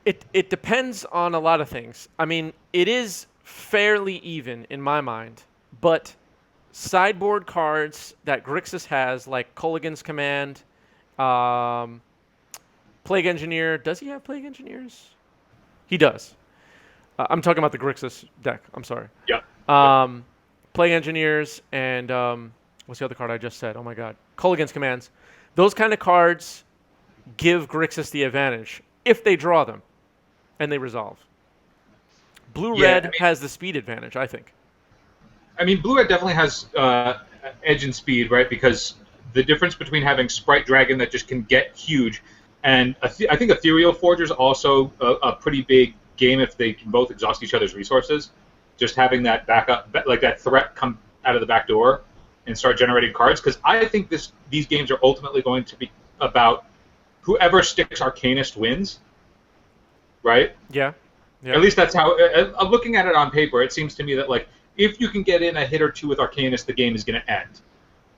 It depends on a lot of things. I mean, it is fairly even in my mind, but sideboard cards that Grixis has, like Kolaghan's Command, um, Plague Engineer. Does he have Plague Engineers? He does. I'm talking about the Grixis deck. I'm sorry. Yep. Yep. Um, Plague Engineers and what's the other card I just said? Oh my God, Kolaghan's Commands. Those kind of cards give Grixis the advantage if they draw them and they resolve. Blue Yeah. red has the speed advantage, I think. I mean, blue red definitely has edge and speed, right? Because the difference between having Sprite Dragon that just can get huge, and I think Ethereal Forge is also a pretty big game if they can both exhaust each other's resources. Just having that backup, like that threat come out of the back door and start generating cards. Because I think these games are ultimately going to be about whoever sticks Arcanist wins, right? Yeah. Yeah. At least that's how. Looking at it on paper, it seems to me that like if you can get in a hit or two with Arcanist, the game is going to end,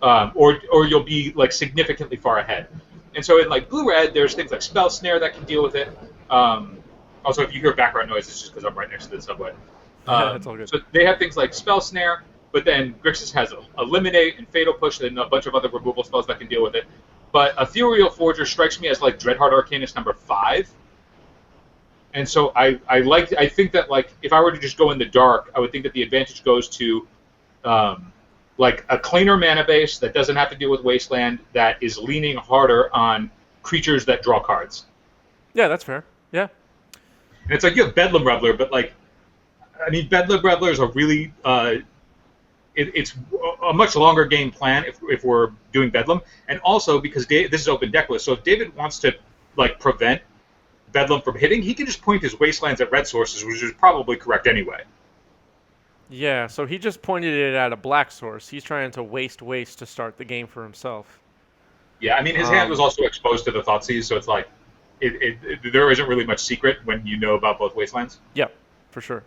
or you'll be like significantly far ahead. And so in like blue red, there's things like Spell Snare that can deal with it. Also, if you hear background noise, it's just because I'm right next to the subway. That's all good. So they have things like Spell Snare, but then Grixis has Eliminate and Fatal Push, and a bunch of other removal spells that can deal with it. But Ethereal Forger strikes me as like Dreadheart Arcanist number 5. And so I think that like if I were to just go in the dark, I would think that the advantage goes to like a cleaner mana base that doesn't have to deal with Wasteland, that is leaning harder on creatures that draw cards. Yeah, that's fair. Yeah. And it's like you have Bedlam Reveler, but like I mean Bedlam Reveler is a really it's a much longer game plan if we're doing Bedlam, and also because this is open deck list, so if David wants to like prevent Bedlam from hitting, he can just point his Wastelands at red sources, which is probably correct anyway. Yeah, so he just pointed it at a black source. He's trying to waste to start the game for himself. Yeah, I mean, his hand was also exposed to the Thoughtseize, so it's like, there isn't really much secret when you know about both Wastelands. Yep, for sure.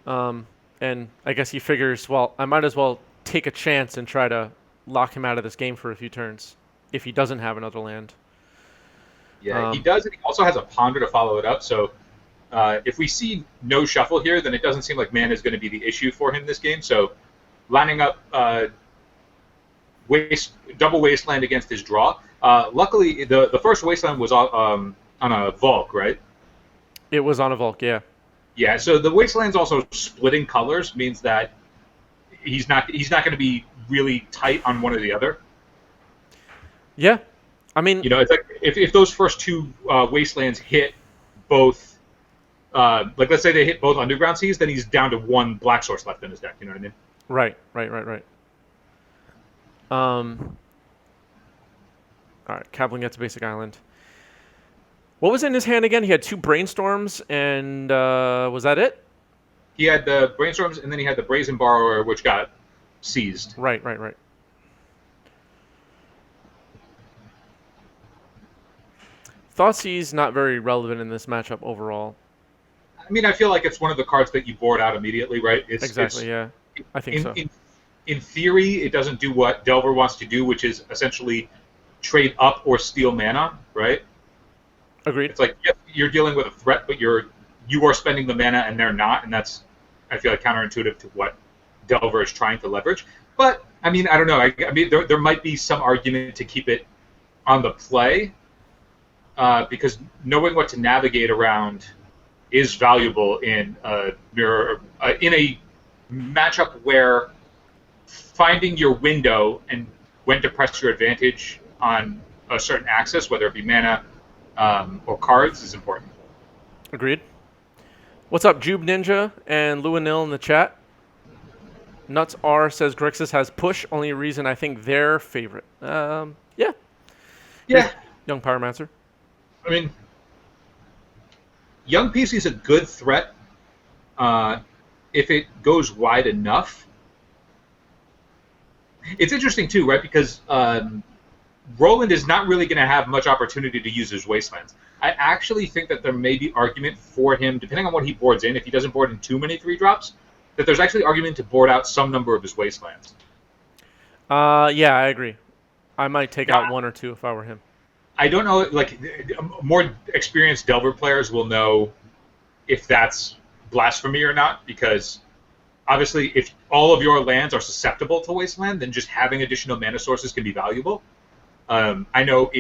And I guess he figures, well, I might as well take a chance and try to lock him out of this game for a few turns if he doesn't have another land. Yeah, he does, and he also has a Ponder to follow it up, so if we see no shuffle here, then it doesn't seem like mana is going to be the issue for him this game, so lining up double Wasteland against his draw. Luckily, the first Wasteland was on a Volk, right? It was on a Volk, yeah. Yeah, so the Wasteland's also splitting colors means that he's not going to be really tight on one or the other. Yeah, I mean, you know, it's like if those first two Wastelands hit both, like let's say they hit both Underground Seas, then he's down to one black source left in his deck. You know what I mean? Right. All right, Kaplan gets a basic island. What was in his hand again? He had 2 Brainstorms, and was that it? He had the Brainstorms, and then he had the Brazen Borrower, which got seized. Right. Thoughtseize not very relevant in this matchup overall. I mean, I feel like it's one of the cards that you board out immediately, right? Yeah. I think so. In theory, it doesn't do what Delver wants to do, which is essentially trade up or steal mana, right? Agreed. It's like you're dealing with a threat, but you are spending the mana and they're not, and that's, I feel like, counterintuitive to what Delver is trying to leverage. But I mean, I don't know. I mean, there might be some argument to keep it on the play because knowing what to navigate around is valuable in a matchup where finding your window and when to press your advantage on a certain axis, whether it be mana or cards, is important. Agreed. What's up, Jube Ninja and Luanil in the chat? Nuts R says Grixis has push. Only reason I think they're favorite. Yeah. Young Pyromancer. I mean, Young PC is a good threat if it goes wide enough. It's interesting too, right? Because Roland is not really going to have much opportunity to use his Wastelands. I actually think that there may be argument for him, depending on what he boards in, if he doesn't board in too many 3-drops, that there's actually argument to board out some number of his Wastelands. Yeah, I agree. I might take out 1 or 2 if I were him. I don't know. Like more experienced Delver players will know if that's blasphemy or not, because obviously, if all of your lands are susceptible to Wasteland, then just having additional mana sources can be valuable. I know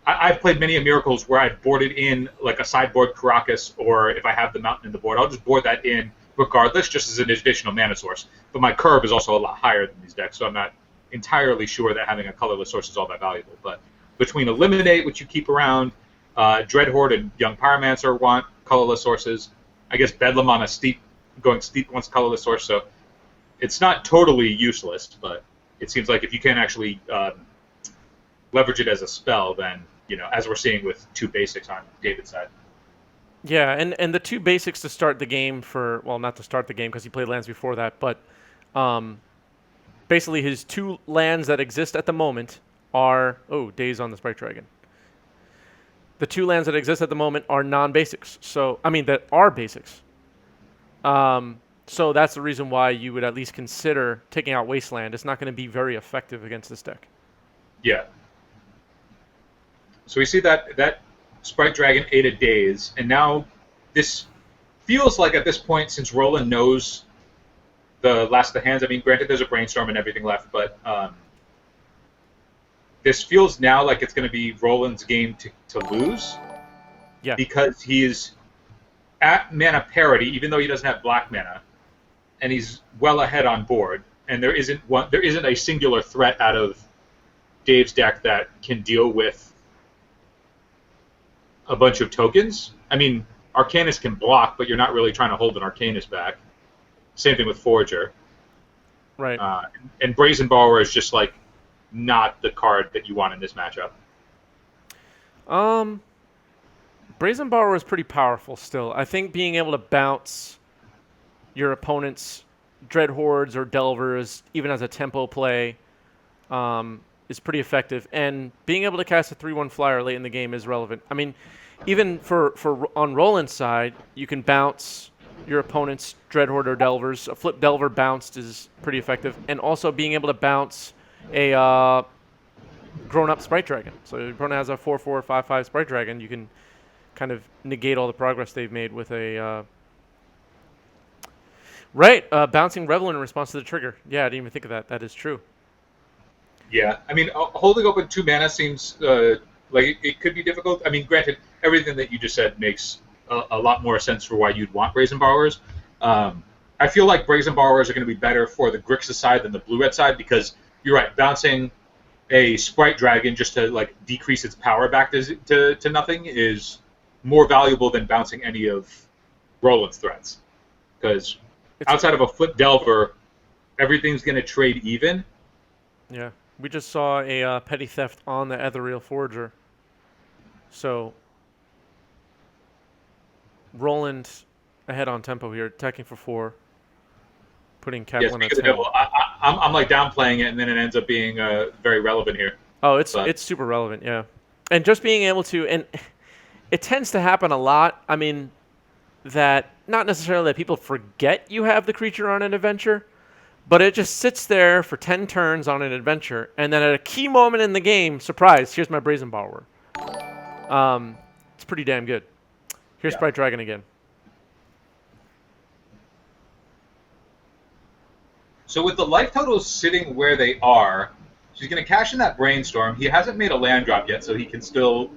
I've played many a Miracles where I've boarded in like a sideboard Caracas, or if I have the Mountain in the board, I'll just board that in regardless, just as an additional mana source. But my curve is also a lot higher than these decks, so I'm not entirely sure that having a colorless source is all that valuable. But between Eliminate, which you keep around, Dreadhorde and Young Pyromancer want colorless sources. I guess Bedlam on a going steep wants colorless source, so it's not totally useless, but it seems like if you can actually leverage it as a spell, then, as we're seeing with 2 basics on David's side. Yeah, and the 2 basics to start the game not to start the game because he played lands before that, but basically his 2 lands that exist at the moment are, Days on the Sprite Dragon. The 2 lands that exist at the moment are non-basics, that are basics. So that's the reason why you would at least consider taking out Wasteland. It's not going to be very effective against this deck. Yeah. So we see that Sprite Dragon ate a Daze, and now this feels like at this point, since Roland knows the last of the hands, I mean, granted there's a Brainstorm and everything left, but this feels now like it's going to be Roland's game to lose. Yeah. Because he's at mana parity, even though he doesn't have black mana, and he's well ahead on board, and there isn't a singular threat out of Dave's deck that can deal with a bunch of tokens. I mean, Arcanist can block, but you're not really trying to hold an Arcanist back. Same thing with Forager. Right. And Brazen Borrower is just like not the card that you want in this matchup. Brazen Borrower is pretty powerful still. I think being able to bounce your opponent's Dreadhordes or Delvers, even as a tempo play, is pretty effective. And being able to cast a 3/1 flyer late in the game is relevant. I mean, even for on Roland's side, you can bounce your opponent's Dreadhorde or Delvers. A flip Delver bounced is pretty effective. And also being able to bounce a grown-up Sprite Dragon. So your opponent has a 4/4, 5/5 Sprite Dragon. You can kind of negate all the progress they've made with a... bouncing Revel in response to the trigger. Yeah, I didn't even think of that. That is true. Yeah, I mean, holding open 2 mana seems like it could be difficult. I mean, granted, everything that you just said makes a lot more sense for why you'd want Brazen Borrowers. I feel like Brazen Borrowers are going to be better for the Grixis side than the Blue-Red side, because you're right, bouncing a Sprite Dragon just to like decrease its power back to nothing is more valuable than bouncing any of Roland's threats. Because outside of a Flip Delver, everything's going to trade even. Yeah. We just saw a Petty Theft on the Ethereal Forager. So, Roland ahead on tempo here, attacking for 4, putting Kaplan at 10. I'm like downplaying it, and then it ends up being very relevant here. Oh, it's super relevant, yeah. And just being able to, and it tends to happen a lot. I mean, that not necessarily that people forget you have the creature on an adventure, but it just sits there for 10 turns on an adventure, and then at a key moment in the game, surprise, here's my Brazen Borrower. It's pretty damn good. Here's Sprite Dragon again. So with the life totals sitting where they are, she's going to cash in that Brainstorm. He hasn't made a land drop yet, so he can still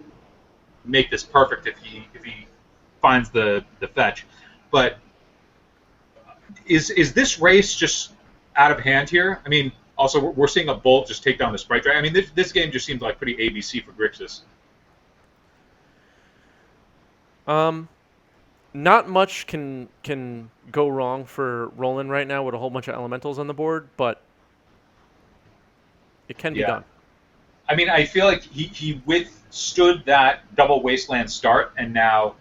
make this perfect if he finds the fetch. But is this race just out of hand here? I mean, also we're seeing a Bolt just take down the Sprite Dragon. I mean, this game just seems like pretty ABC for Grixis. Not much can go wrong for Roland right now with a whole bunch of elementals on the board, but it can be done. I mean, I feel like he withstood that double Wasteland start, and now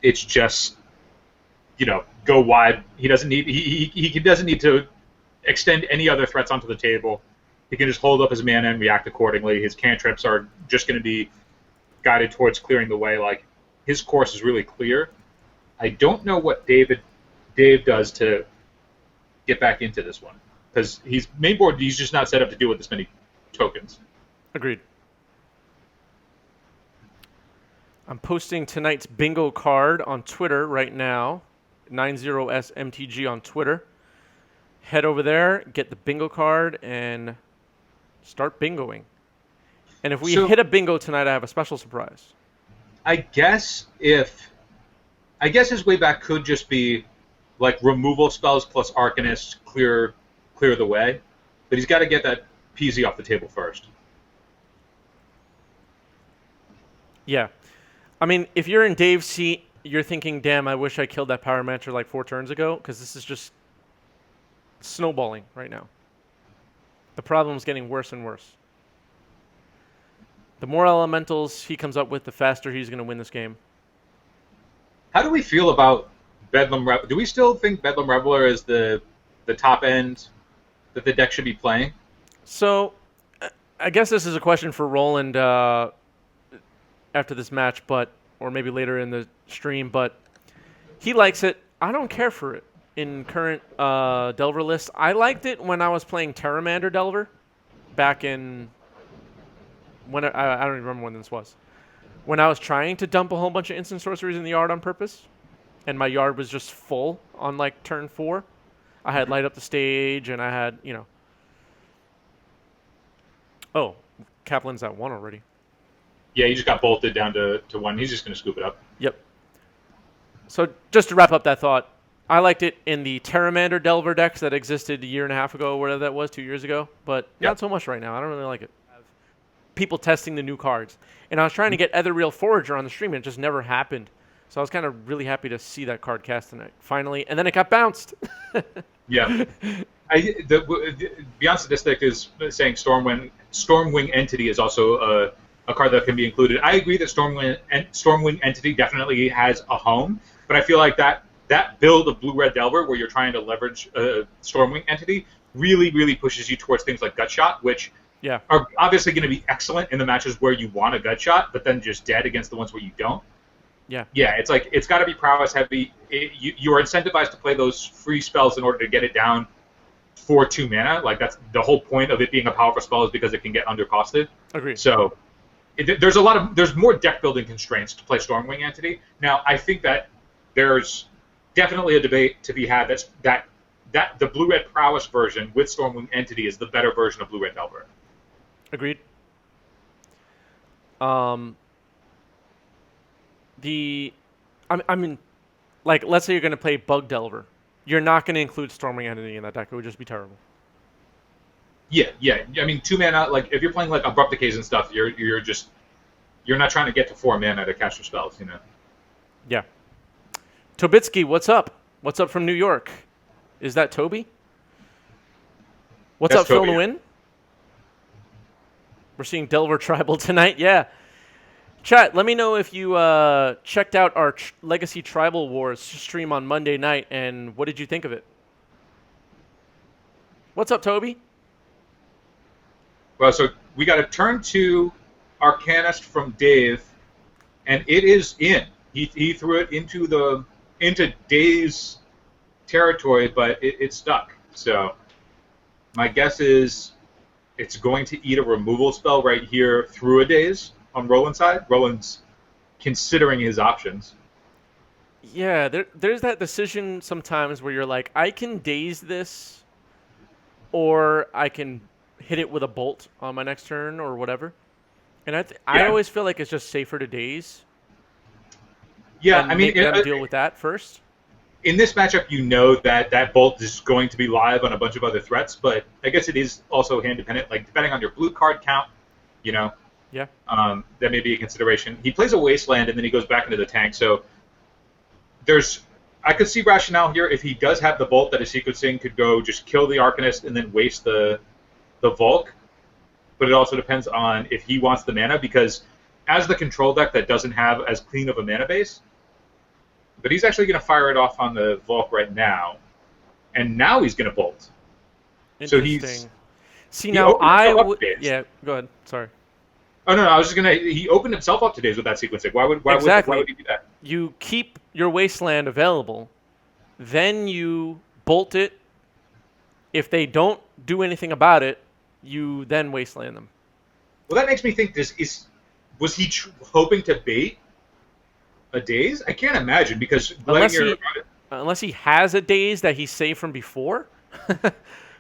it's just, go wide. He doesn't need he doesn't need to extend any other threats onto the table. He can just hold up his mana and react accordingly. His cantrips are just going to be guided towards clearing the way. Like, his course is really clear. I don't know what Dave does to get back into this one, because he's just not set up to deal with this many tokens. Agreed. I'm posting tonight's bingo card on Twitter right now. 90smtg on Twitter. Head over there, get the bingo card, and start bingoing. And if we So hit a bingo tonight, I have a special surprise. I guess his way back could just be like removal spells plus Arcanist clear the way, but he's got to get that PZ off the table first. Yeah. I mean, if you're in Dave's seat, you're thinking, damn, I wish I killed that Power Mancer like 4 turns ago, because this is just snowballing right now. The problem's getting worse and worse. The more elementals he comes up with, the faster he's going to win this game. How do we feel about Bedlam Reveler? Do we still think Bedlam Reveler is the top end that the deck should be playing? So, I guess this is a question for Roland after this match, or maybe later in the stream, but he likes it. I don't care for it in current Delver lists. I liked it when I was playing Terramander Delver back in... I don't even remember when this was. When I was trying to dump a whole bunch of instant sorceries in the yard on purpose, and my yard was just full on like turn 4. I had light up the stage, and I had, Oh, Kaplan's at 1 already. Yeah, he just got bolted down to 1. He's just going to scoop it up. Yep. So just to wrap up that thought, I liked it in the Terramander Delver decks that existed a year and a half ago, whatever that was, 2 years ago, but not so much right now. I don't really like it. People testing the new cards. And I was trying to get Ethereal Forager on the stream, and it just never happened. So I was kind of really happy to see that card cast tonight, finally. And then it got bounced. Yeah. Beyond Statistic is saying Stormwing Entity is also a card that can be included. I agree that Stormwing Entity definitely has a home, but I feel like that build of Blue-Red Delver, where you're trying to leverage Stormwing Entity, really, really pushes you towards things like Gutshot, which are obviously going to be excellent in the matches where you want a Gutshot, but then just dead against the ones where you don't. Yeah, it's like it's got to be prowess heavy. You are incentivized to play those free spells in order to get it down for 2 mana. Like that's the whole point of it being a powerful spell, is because it can get undercosted. Agreed. So there's more deck building constraints to play Stormwing Entity. Now I think that there's definitely a debate to be had that the Blue-Red Prowess version with Stormwing Entity is the better version of Blue-Red Delver. Agreed. I mean, like, let's say you're going to play Bug Delver. You're not going to include Stormwing Entity in that deck. It would just be terrible. Yeah. I mean, 2 mana, like, if you're playing, like, Abrupt Decays and stuff, you're not trying to get to 4 mana to cast your spells, Yeah. Tobitsky, what's up? What's up from New York? Is that Toby? What's up, Phil Nguyen? We're seeing Delver Tribal tonight. Yeah. Chat, let me know if you checked out our Legacy Tribal Wars stream on Monday night, and what did you think of it? What's up, Toby? Well, so we got a turn 2 Arcanist from Dave, and it is in. He threw it into Dave's territory, but it stuck. So my guess is it's going to eat a removal spell right here through a Daze on Roland's side. Roland's considering his options. Yeah, there's that decision sometimes where you're like, I can Daze this, or I can hit it with a bolt on my next turn or whatever. And I always feel like it's just safer to Daze. Yeah, and I mean, make them deal with that first. In this matchup, you know that bolt is going to be live on a bunch of other threats, but I guess it is also hand dependent. Like, depending on your blue card count, Yeah. That may be a consideration. He plays a Wasteland, and then he goes back into the tank. So I could see rationale here. If he does have the bolt that is sequencing, could go just kill the Arcanist and then waste the Volk. But it also depends on if he wants the mana, because as the control deck that doesn't have as clean of a mana base, but he's actually going to fire it off on the Volk right now, and now he's going to bolt. Interesting. So now I would. Yeah, go ahead. Sorry. Oh no, I was just gonna. He opened himself up to Daze with that sequencing. Why would he do that? You keep your Wasteland available, then you bolt it. If they don't do anything about it, you then Wasteland them. Well, that makes me think: was he hoping to bait A daze? I can't imagine because letting Unless your he has a daze that he saved from before.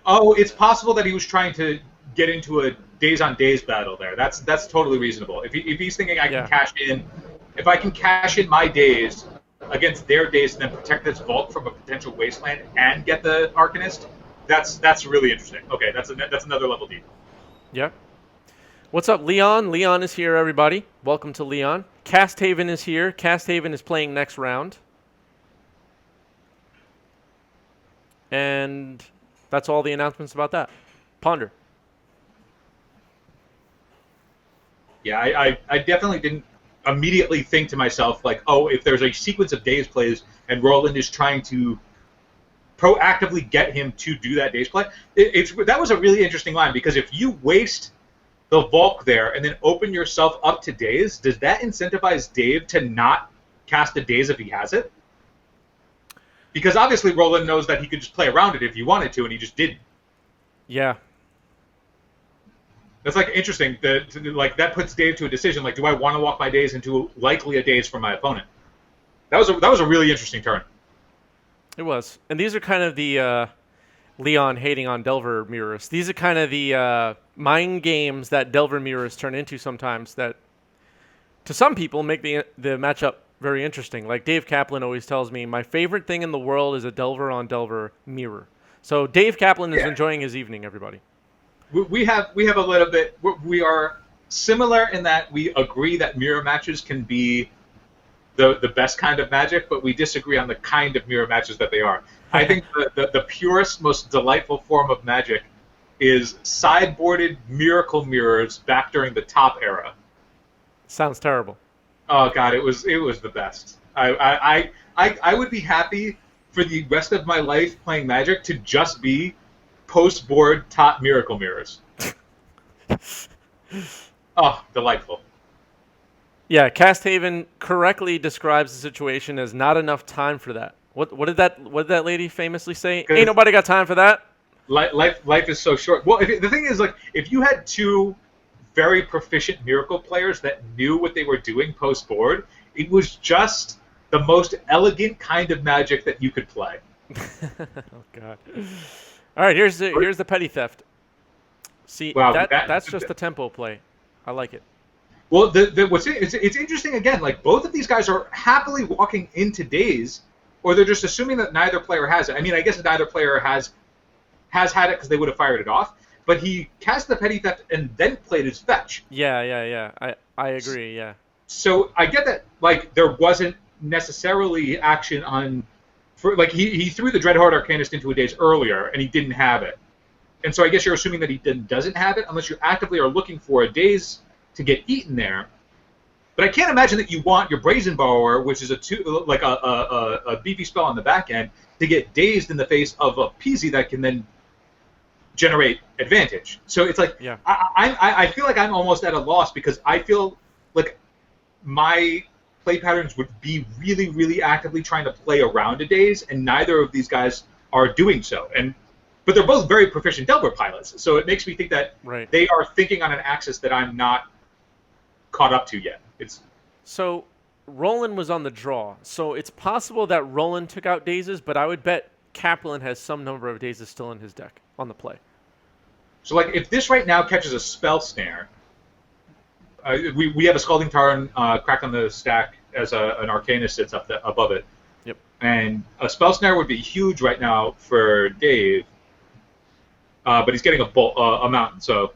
oh, it's possible that he was trying to get into a days on days battle there. That's totally reasonable. If he's thinking I can Yeah. cash in, if I can cash in my days against their days and then protect this vault from a potential wasteland and get the Arcanist, that's really interesting. Okay, that's another level deep. Yeah. What's up, Leon? Leon is here, everybody. Welcome to Leon. Casthaven is here. Casthaven is playing next round. And that's all the announcements about that. Ponder. Yeah, I definitely didn't immediately think to myself, like, oh, if there's a sequence of days plays and Roland is trying to proactively get him to do that days play, that was a really interesting line, because if you waste the Volk there and then open yourself up to days, does that incentivize Dave to not cast a daze if he has it? Because obviously Roland knows that he could just play around it if he wanted to, and he just didn't. Yeah. That's like interesting. That puts Dave to a decision. Like, do I want to walk my days into likely a daze from my opponent? That was a really interesting turn. It was. And these are kind of the Leon hating on Delver mirrors. These are kind of the mind games that Delver mirrors turn into sometimes that, to some people, make the matchup very interesting. Like Dave Kaplan always tells me, my favorite thing in the world is a Delver on Delver mirror. So Dave Kaplan is enjoying his evening, everybody. We have a little bit. We are similar in that we agree that mirror matches can be the best kind of Magic, but we disagree on the kind of mirror matches that they are. I think the purest, most delightful form of Magic is sideboarded miracle mirrors back during the top era. Sounds terrible. Oh God, it was the best. I would be happy for the rest of my life playing Magic to just be post-board top miracle mirrors. Oh, delightful. Yeah, Casthaven correctly describes the situation as not enough time for that. What did that lady famously say? Ain't nobody got time for that. Life is so short. Well, the thing is, like, if you had two very proficient miracle players that knew what they were doing post-board, it was just the most elegant kind of Magic that you could play. Oh God. All right, here's the petty theft. See, wow, that's just the tempo play. I like it. Well, it's interesting again. Like, both of these guys are happily walking into days, or they're just assuming that neither player has it. I mean, I guess neither player has had it because they would have fired it off. But he cast the petty theft and then played his fetch. Yeah. I agree. Yeah. So I get that. Like, there wasn't necessarily action on. Like, he threw the Dreadhorde Arcanist into a daze earlier, and he didn't have it. And so I guess you're assuming that he doesn't have it, unless you actively are looking for a daze to get eaten there. But I can't imagine that you want your Brazen Borrower, which is a beefy spell on the back end, to get dazed in the face of a Peasy that can then generate advantage. So it's like, yeah. I feel like I'm almost at a loss, because I feel like my play patterns would be really, really actively trying to play around a daze, and neither of these guys are doing so. But they're both very proficient Delver pilots, so it makes me think that they are thinking on an axis that I'm not caught up to yet. So Roland was on the draw, so it's possible that Roland took out dazes, but I would bet Kaplan has some number of dazes still in his deck on the play. So, like, if this right now catches a Spell Snare, we have a Scalding Tarn cracked on the stack as an Arcanist sits up above it. Yep. And a Spell Snare would be huge right now for Dave, but he's getting a mountain, so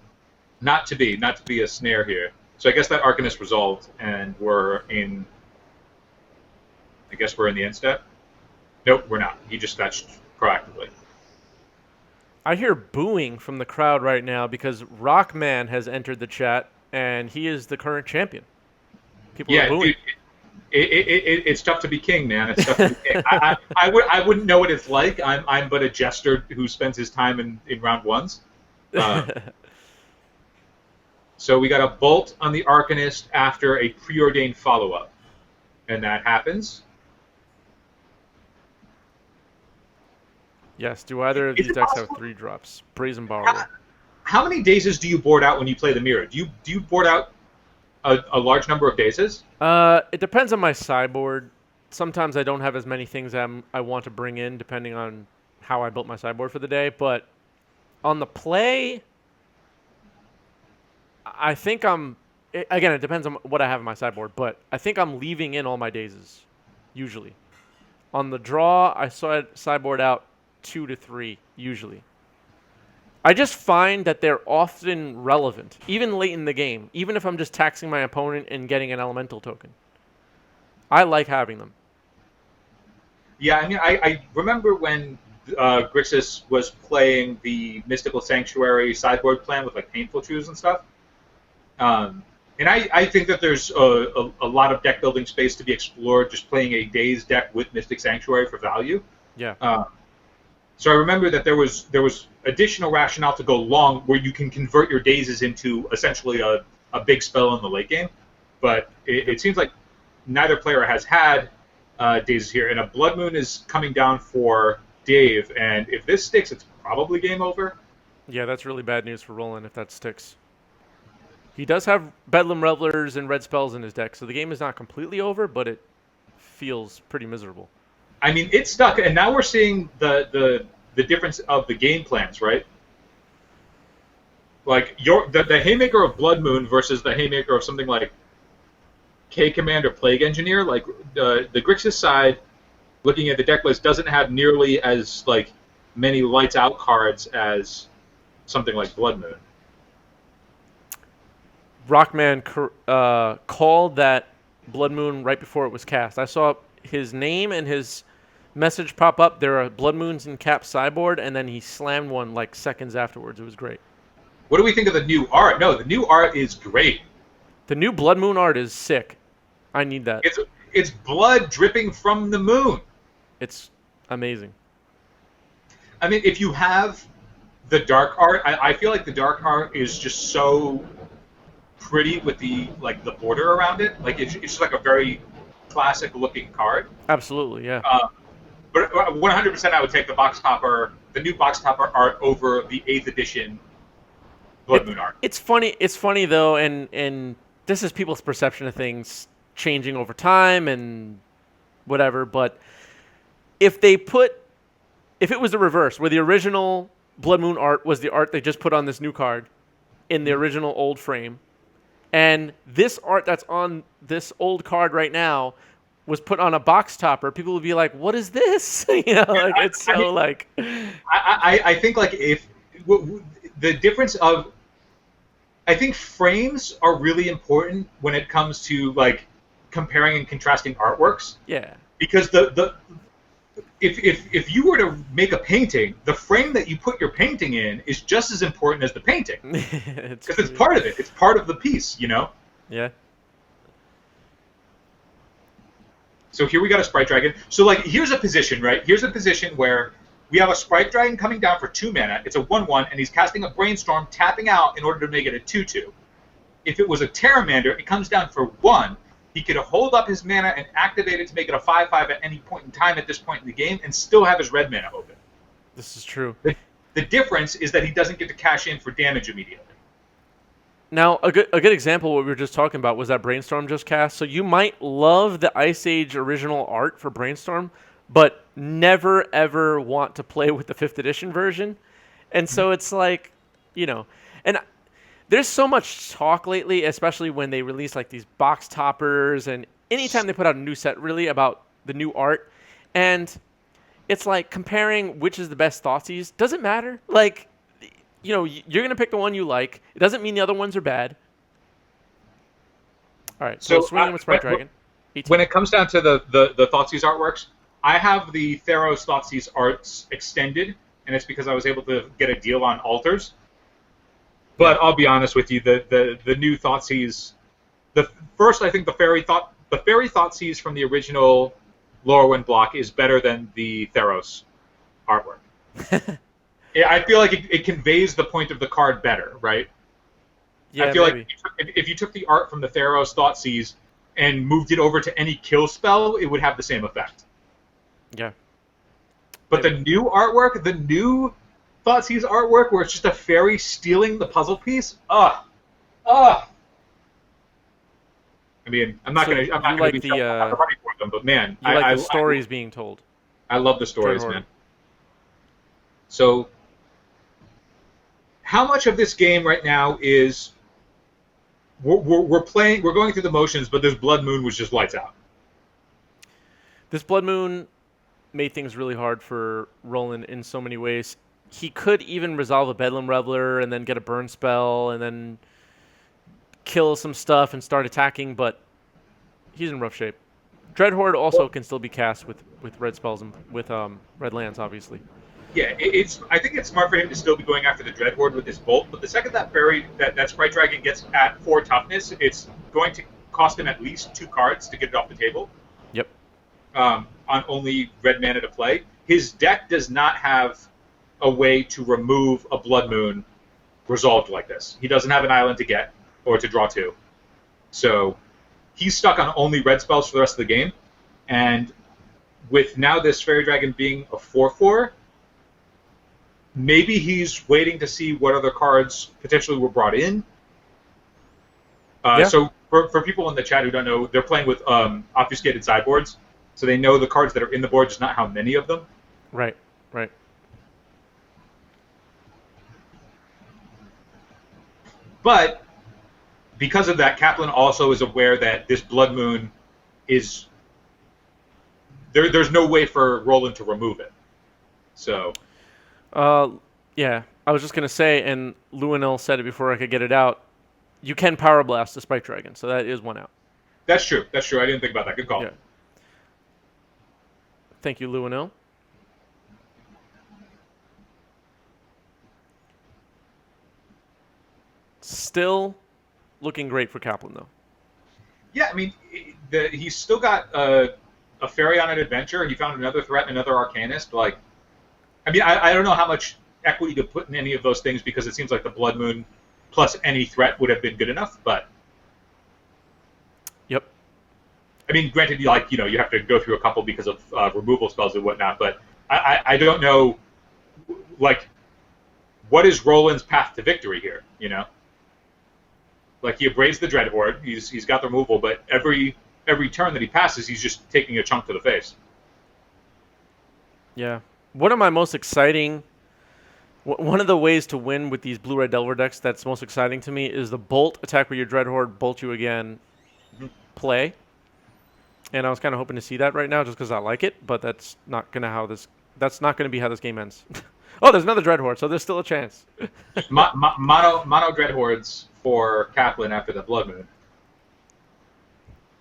not to be a snare here. So I guess that Arcanist resolved, and we're in the end step. Nope, we're not. He just fetched proactively. I hear booing from the crowd right now because Rockman has entered the chat, and he is the current champion. People are booing. Dude, it's tough to be king, man. It's tough to be king. I wouldn't know what it's like. I'm but a jester who spends his time in round ones. So we got a bolt on the Arcanist after a preordained follow-up, and that happens. Yes. Do either of these decks have 3 drops? Brazen Borrower. How many dazes do you board out when you play the mirror? Do you board out a large number of dazes? It depends on my sideboard. Sometimes I don't have as many things I want to bring in, depending on how I built my sideboard for the day. But on the play, I think again, it depends on what I have in my sideboard, but I think I'm leaving in all my dazes, usually. On the draw, I sideboard out 2 to 3, usually. I just find that they're often relevant, even late in the game, even if I'm just taxing my opponent and getting an elemental token. I like having them. Yeah, I mean, I remember when Grixis was playing the Mystical Sanctuary sideboard plan with like Painful Truths and stuff. And I think that there's a lot of deck building space to be explored just playing a Daze deck with Mystic Sanctuary for value. Yeah. So I remember that there was additional rationale to go long where you can convert your Dazes into essentially a big spell in the late game. But it seems like neither player has had Dazes here, and a Blood Moon is coming down for Dave, and if this sticks, it's probably game over. Yeah, that's really bad news for Roland if that sticks. He does have Bedlam Revelers and red spells in his deck, so the game is not completely over, but it feels pretty miserable. I mean, it's stuck, and now we're seeing the difference of the game plans, right? Like the Haymaker of Blood Moon versus the Haymaker of something like K Command or Plague Engineer. Like the Grixis side, looking at the deck list, doesn't have nearly as like many lights out cards as something like Blood Moon. Rockman called that Blood Moon right before it was cast. I saw his name and his message pop up. There are Blood Moons in Cap sideboard, and then he slammed one like seconds afterwards. It was great. What do we think of the new art? No, the new art is great. The new Blood Moon art is sick. I need that. It's blood dripping from the moon. It's amazing. I mean, if you have the dark art, I feel like the dark art is just so pretty with the border around it. Like it's just like a very classic looking card. Absolutely, yeah. But 100%, I would take the new box topper art over the 8th edition Blood Moon art. It's funny though, and this is people's perception of things changing over time and whatever. But if it was the reverse, where the original Blood Moon art was the art they just put on this new card in the original old frame, and this art that's on this old card right now was put on a box topper, people would be like, "What is this?" It's so like. I think like if the difference of, I think frames are really important when it comes to like comparing and contrasting artworks. Yeah. Because if you were to make a painting, the frame that you put your painting in is just as important as the painting. Because it's part of it. It's part of the piece, you know? Yeah. So here we got a Sprite Dragon. So like here's a position, right? Here's a position where we have a Sprite Dragon coming down for 2 mana. It's a 1/1, and he's casting a Brainstorm, tapping out in order to make it a 2/2. If it was a Terramander, it comes down for 1. He could hold up his mana and activate it to make it a 5/5 at any point in time at this point in the game and still have his red mana open. This is true. The difference is that he doesn't get to cash in for damage immediately. Now, a good example of what we were just talking about was that Brainstorm just cast. So you might love the Ice Age original art for Brainstorm, but never, ever want to play with the 5th edition version. And so it's like, and there's so much talk lately, especially when they release like these box toppers and anytime they put out a new set really about the new art. And it's like comparing which is the best Thoughtseize. Doesn't matter. Like, you're going to pick the one you like. It doesn't mean the other ones are bad. All right, so swinging with Sprite Dragon. 18. When it comes down to the Thoughtseize artworks, I have the Theros Thoughtseize arts extended, and it's because I was able to get a deal on altars. But I'll be honest with you, the new Thoughtseize, I think the Fairy Thoughtseize from the original Lorwyn block is better than the Theros artwork. Yeah, I feel like it conveys the point of the card better, right? Yeah, I feel maybe. like if you took the art from the Theros Thoughtseize and moved it over to any kill spell, it would have the same effect. Yeah. But the new artwork, the new Thoughtseize artwork, where it's just a fairy stealing the puzzle piece, I mean, I'm not So gonna you be like showing a the lot of money for them, but man, you like the stories being told. I love the Dread stories, Horde. man. So, how much of this game right now is we're playing, we're going through the motions, but this Blood Moon was just lights out. This Blood Moon made things really hard for Roland in so many ways. He could even resolve a Bedlam Reveler and then get a burn spell and then kill some stuff and start attacking, but he's in rough shape. Dread Horde also can still be cast with red spells and with red lands, obviously. Yeah, it's. I think it's smart for him to still be going after the Dread Horde with his bolt. But the second that Sprite Dragon gets at 4 toughness, it's going to cost him at least 2 cards to get it off the table. Yep. On only red mana to play. His deck does not have a way to remove a Blood Moon resolved like this. He doesn't have an island to get or to draw 2. So he's stuck on only red spells for the rest of the game. And with now this Fairy Dragon being a 4/4, maybe he's waiting to see what other cards potentially were brought in. Yeah. So for people in the chat who don't know, they're playing with obfuscated sideboards. So they know the cards that are in the board, just not how many of them. Right, right. But because of that, Kaplan also is aware that this Blood Moon is... There's no way for Roland to remove it. So... Yeah, I was just going to say, and Luinil said it before I could get it out, you can Power Blast the Sprite Dragon, so that is one out. That's true. That's true. I didn't think about that. Good call. Yeah. Thank you, Luinil. Still looking great for Kaplan, though. Yeah, I mean, he's still got a Fairy on an adventure. He found another threat, another Arcanist. Like, I mean, I don't know how much equity to put in any of those things because it seems like the Blood Moon plus any threat would have been good enough. But Yep. I mean, granted, you have to go through a couple because of removal spells and whatnot. But I don't know, like, what is Roland's path to victory here? You know, like he abrades the Dread Horde. He's got the removal, but every turn that he passes, he's just taking a chunk to the face. Yeah. One of my most exciting... One of the ways to win with these blue-red Delver decks that's most exciting to me is the Bolt attack where your Dread Horde bolt you again play. And I was kind of hoping to see that right now just because I like it, but that's not going to be how this game ends. Oh, there's another Dread Horde, so there's still a chance. Mono Dread Hordes for Kaplan after the Blood Moon.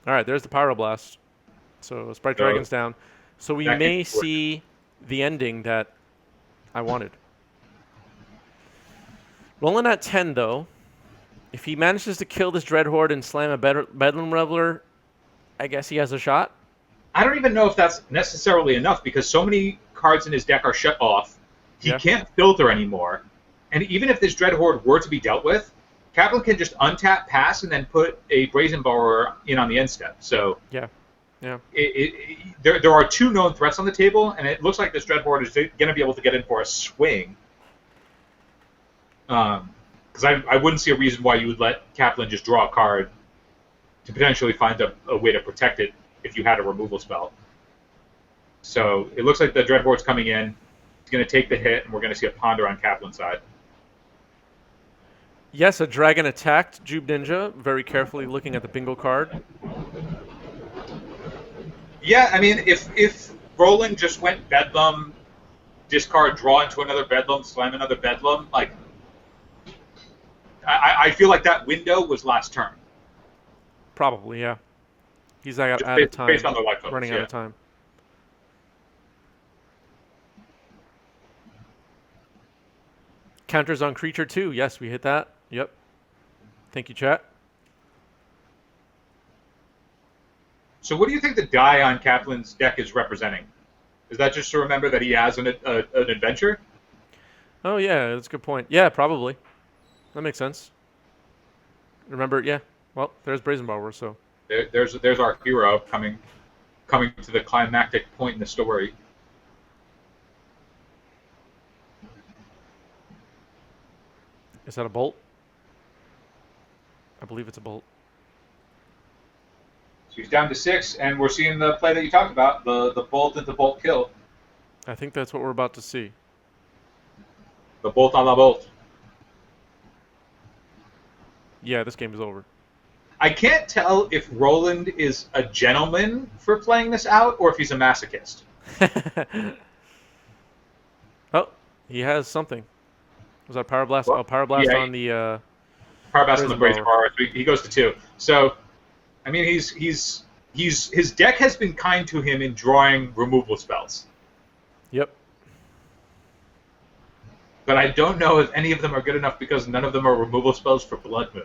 All right, there's the Pyro Blast. So Sprite Dragon's down. So we may see the ending that I wanted. Rolling at 10, though. If he manages to kill this Dread Horde and slam a Bedlam Reveler, I guess he has a shot. I don't even know if that's necessarily enough because so many cards in his deck are shut off. He can't filter anymore. And even if this Dread Horde were to be dealt with, Kaplan can just untap, pass, and then put a Brazen Borrower in on the end step. So yeah. There are 2 known threats on the table, and it looks like this Dread Horde is going to be able to get in for a swing. Because I wouldn't see a reason why you would let Kaplan just draw a card to potentially find a way to protect it if you had a removal spell. So it looks like the Dread Horde's coming in. It's going to take the hit, and we're going to see a Ponder on Kaplan's side. Yes, a dragon attacked Jube Ninja, very carefully looking at the bingo card. Yeah, I mean, if Roland just went Bedlam, discard, draw into another Bedlam, slam another Bedlam, like, I feel like that window was last turn. Probably, yeah. He's out of time. Based on the life totals, running out of time. Counters on creature too. Yes, we hit that. Yep. Thank you, chat. So what do you think the die on Kaplan's deck is representing? Is that just to remember that he has an adventure? Oh, yeah, that's a good point. Yeah, probably. That makes sense. Remember, yeah. Well, there's Brazen Borrower, so. There's our hero coming to the climactic point in the story. Is that a bolt? I believe it's a bolt. So he's down to 6, and we're seeing the play that you talked about, the bolt into bolt kill. I think that's what we're about to see. The bolt a la bolt. Yeah, this game is over. I can't tell if Roland is a gentleman for playing this out or if he's a masochist. Oh, he has something. Was that Power Blast? Well, Oh, Power Blast yeah, on the Power Blast on the Brazen Borrower. Borrower. He goes to 2. So, I mean, his deck has been kind to him in drawing removal spells. Yep. But I don't know if any of them are good enough because none of them are removal spells for Blood Moon.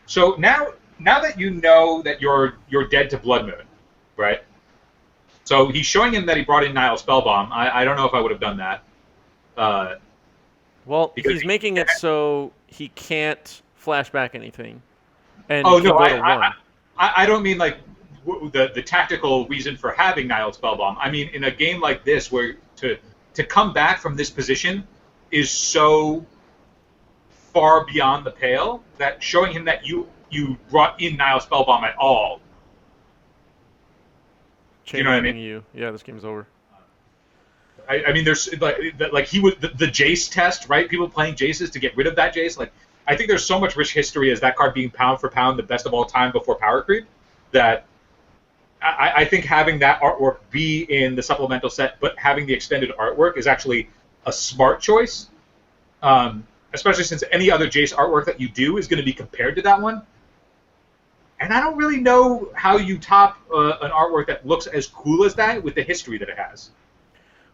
So now that you know that you're dead to Blood Moon, right? So he's showing him that he brought in Nile Spellbomb. I don't know if I would have done that. Well, because he's making it so he can't flash back anything. And Oh can no, go to one. I don't mean like the tactical reason for having Nile Spellbomb. I mean in a game like this where to come back from this position is so far beyond the pale that showing him that you brought in Nile Spellbomb at all. You know what I mean? Yeah, this game's over. I mean, there's like he was the Jace test, right? People playing Jaces to get rid of that Jace. Like, I think there's so much rich history as that card being pound for pound the best of all time before power creep that I think having that artwork be in the supplemental set, but having the extended artwork is actually a smart choice. Especially since any other Jace artwork that you do is going to be compared to that one. And I don't really know how you top an artwork that looks as cool as that with the history that it has.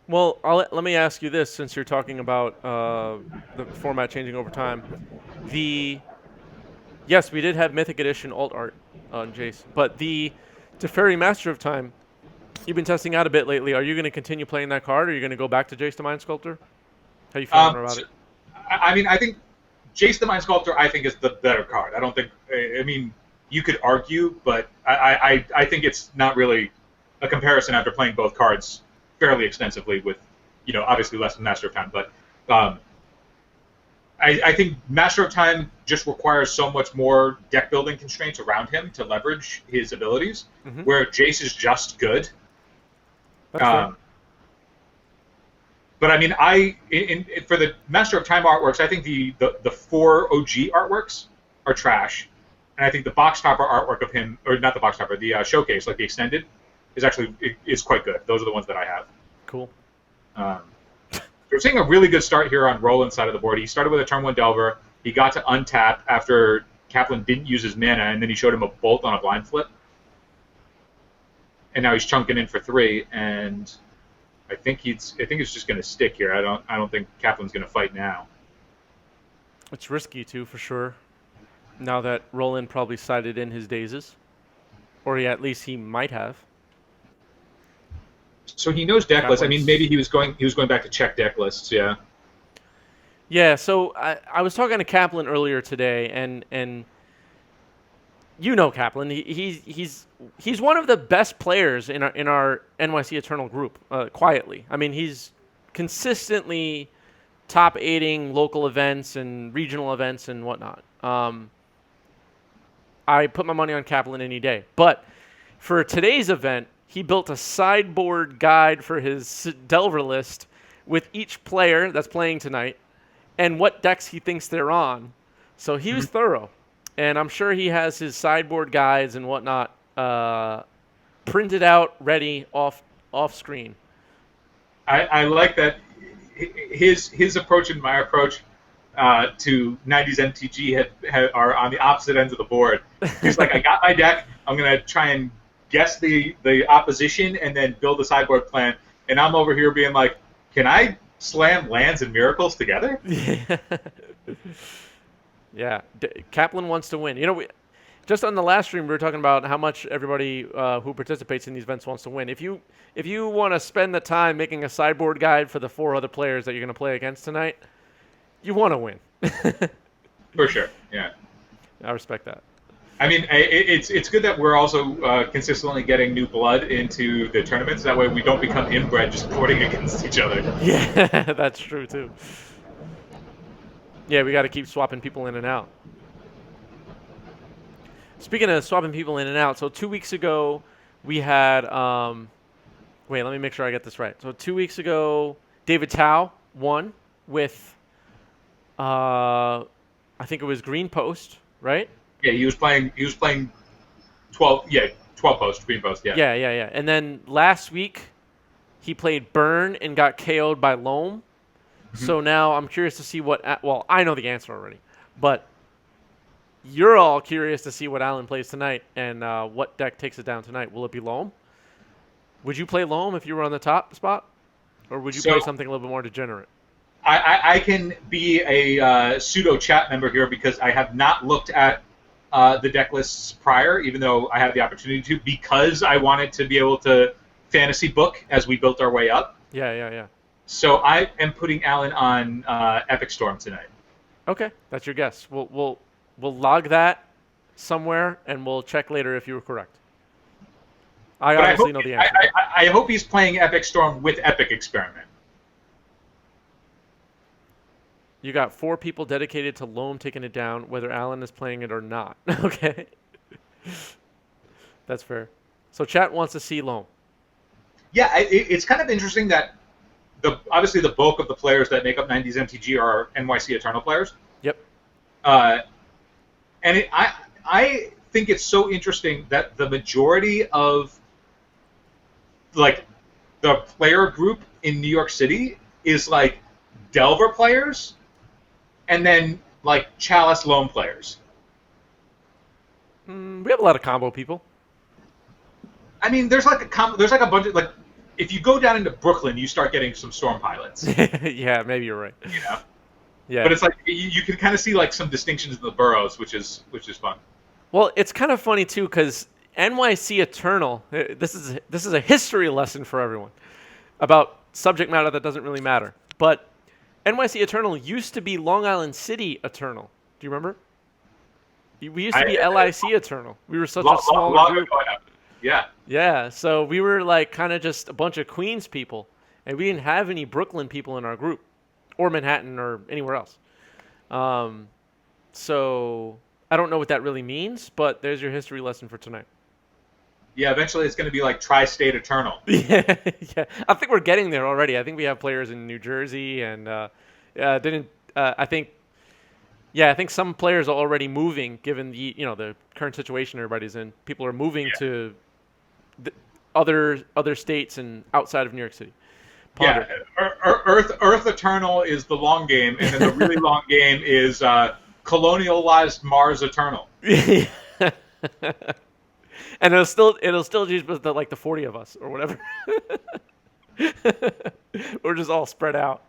Well, let me ask you this, since you're talking about the format changing over time. Yes, we did have Mythic Edition alt art on Jace, but the Teferi Master of Time, you've been testing out a bit lately. Are you going to continue playing that card, or are you going to go back to Jace the Mind Sculptor? How you feeling about it? I mean, I think Jace the Mind Sculptor, I think, is the better card. I don't think. I mean, you could argue, but I think it's not really a comparison after playing both cards fairly extensively with, obviously less than Master of Time. But I think Master of Time just requires so much more deck building constraints around him to leverage his abilities, where Jace is just good. That's But I mean, for the Master of Time artworks, I think the 4 OG artworks are trash, and I think the box topper artwork of him, or not the box topper, the showcase, like the extended, is quite good. Those are the ones that I have. Cool. We're seeing a really good start here on Roland's side of the board. He started with a turn 1 Delver. He got to untap after Kaplan didn't use his mana, and then he showed him a Bolt on a blind flip. And now he's chunking in for 3, and I think it's just going to stick here. I don't think Kaplan's going to fight now. It's risky too, for sure. Now that Roland probably sided in his dazes, or at least he might have. So he knows deck lists. I mean, maybe he was going back to check deck lists. Yeah. Yeah. So I was talking to Kaplan earlier today, and Kaplan. He's one of the best players in our NYC Eternal group. Quietly, I mean, he's consistently top 8ing local events and regional events and whatnot. I put my money on Kaplan any day, but for today's event, he built a sideboard guide for his Delver list with each player that's playing tonight and what decks he thinks they're on. So he was thorough. And I'm sure he has his sideboard guides and whatnot printed out, ready, off screen. I like that his approach and my approach to 90s MTG are on the opposite ends of the board. He's like, I got my deck. I'm going to try and guess the opposition and then build a sideboard plan. And I'm over here being like, can I slam lands and miracles together? Yeah. Kaplan wants to win. Just on the last stream, we were talking about how much everybody who participates in these events wants to win. If you want to spend the time making a sideboard guide for the 4 other players that you're going to play against tonight, you want to win. For sure, yeah. I respect that. I mean, it's good that we're also consistently getting new blood into the tournaments. That way we don't become inbred just boarding against each other. Yeah, that's true, too. Yeah, we got to keep swapping people in and out. Speaking of swapping people in and out, so 2 weeks ago we had wait, let me make sure I get this right. So 2 weeks ago, David Tao won with I think it was Green Post, right? Yeah, he was playing. He was playing 12. Yeah, 12 post, green post. Yeah. Yeah. And then last week he played Burn and got KO'd by Loam. So now I'm curious to see what. Well, I know the answer already, but you're all curious to see what Alan plays tonight and what deck takes it down tonight. Will it be Loam? Would you play Loam if you were on the top spot, or would you play something a little bit more degenerate? I can be a pseudo chat member here because I have not looked at the deck lists prior, even though I had the opportunity to, because I wanted to be able to fantasy book as we built our way up. Yeah. So I am putting Alan on Epic Storm tonight. Okay, that's your guess. We'll log that somewhere, and we'll check later if you were correct. I obviously know the answer. I hope he's playing Epic Storm with Epic Experiment. You got 4 people dedicated to Loam taking it down, whether Alan is playing it or not. Okay. That's fair. So chat wants to see Loam. Yeah, it's kind of interesting that obviously the bulk of the players that make up 90s MTG are NYC Eternal players. Yep. And I think it's so interesting that the majority of like the player group in New York City is like Delver players and then like Chalice Loam players. We have a lot of combo people. I mean, there's like a bunch of like, if you go down into Brooklyn, you start getting some Storm pilots. Yeah, maybe you're right. You know? Yeah. But it's like you can kind of see like some distinctions in the boroughs, which is fun. Well, it's kind of funny too because NYC Eternal. This is a history lesson for everyone about subject matter that doesn't really matter. But NYC Eternal used to be Long Island City Eternal. Do you remember? We used to be LIC Eternal. We were such a smaller group. Yeah. Yeah, so we were like kind of just a bunch of Queens people, and we didn't have any Brooklyn people in our group, or Manhattan, or anywhere else. So I don't know what that really means, but there's your history lesson for tonight. Yeah, eventually it's going to be like Tri-State Eternal. Yeah. I think we're getting there already. I think we have players in New Jersey, and I think some players are already moving, given the current situation everybody's in. People are moving to other states and outside of New York City. Ponder. Yeah, Earth Eternal is the long game, and then the really long game is colonialized Mars Eternal. And it'll still just be like the 40 of us or whatever. We're just all spread out.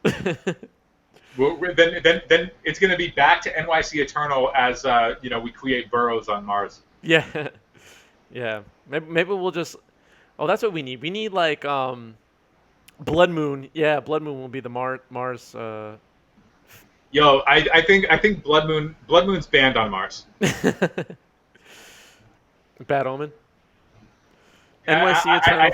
Well, then it's going to be back to NYC Eternal as we create boroughs on Mars. Yeah. Maybe we'll just. Oh, that's what we need. We need like Blood Moon. Yeah, Blood Moon will be the Mars. Yo, I think Blood Moon's banned on Mars. Bad Omen. NYC Eternal.